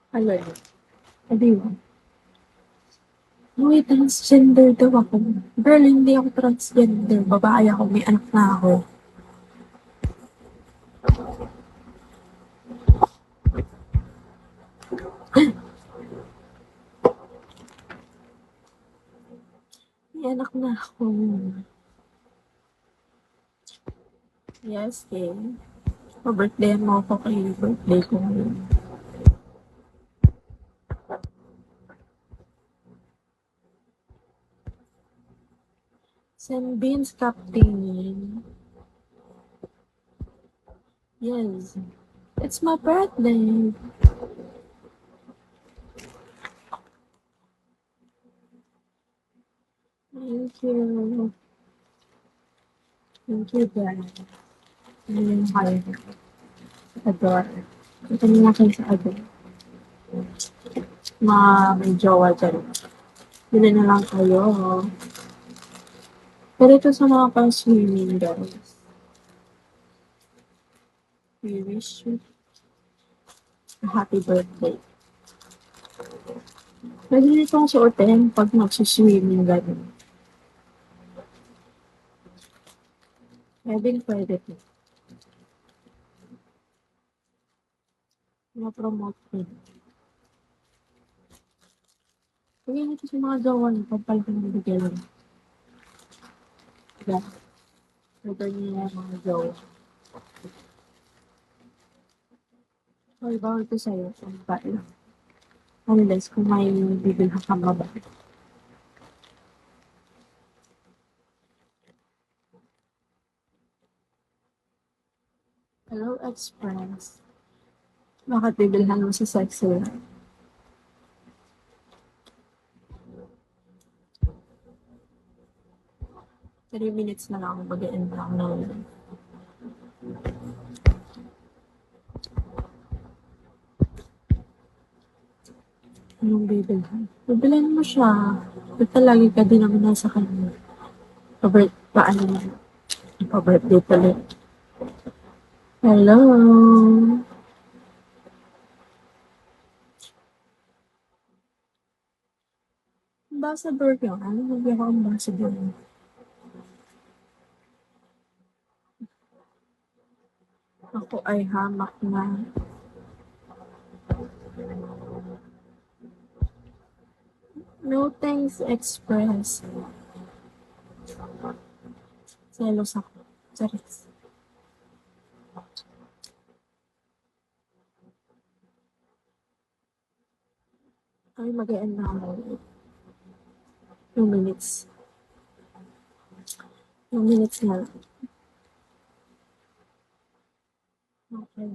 Ayun, sabi mo, "Uy, transgender daw ako." Girl, hindi ako transgender, babae ako, may anak na ako. May anak na ako. Yes, eh. Pa-birthday mo ako kay birthday ko ngayon. Send beans, Captain. Yes. It's my birthday. Thank you. Thank you, guys. Ano yung kaya ko? Adore. Ito na kayo sa adore. Mga may jowa dyan. Bili na lang kayo. Pero ito sa mga pang-swimming, guys. We wish you a happy birthday. Pwede nitong suotin pag mag-swimming gano'n. Pwede po. Na-promote ko. Pwede nito sa mga jowa niyo, pagpalit ng bigyan. Yeah. Pwede niyo yung mga jowa. Hoy, bawal ko sa'yo. Ang bae. Unless kung may bibilhan kang babae. Hello, Express. Bakit bibilhan mo sa sexy lang? 3 minutes na lang mag-e-end lang ng anong bibilhan. Bibilhan mo siya. Basta lagi ka din naman nasa kanya. Paano na? Pa-birthday pala. Hello. Ambassador ka. Ano hindi ako ambassador? Ako ay hamak na. No thanks, Express. Selos ako. Charis. Ay, mag-e-end na ako. 2 minutes. 2 minutes na lang. Okay.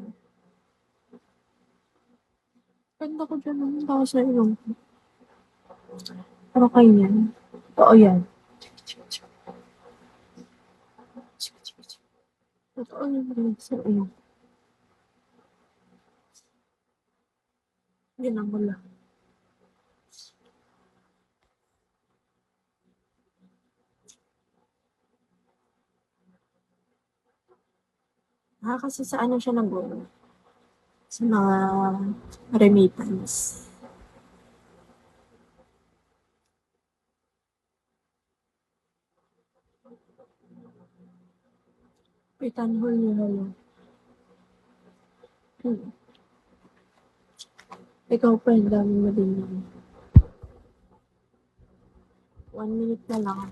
Ganda ko dyan. Ang tao sa ilong ko. Pero kayo yan. Oo yan. Totoo yung rin sa ilong. Yan ang wala. Kasi sa ano siya nag-go? Sa mga remittance. Pitanhol nila yun. Ikaw pa, ang dami mo din yun. 1 minute na lang.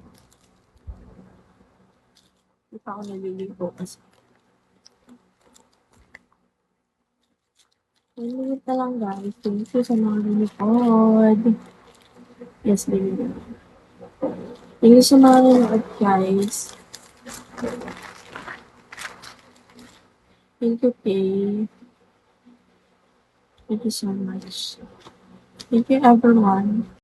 Hindi pa ako naliligo kasi. 1 minute na lang, guys. Thank you sa mga nanonood. Yes, baby. Thank you sa mga nanonood, guys. Thank you, Kay. Thank you so much. Thank you, everyone.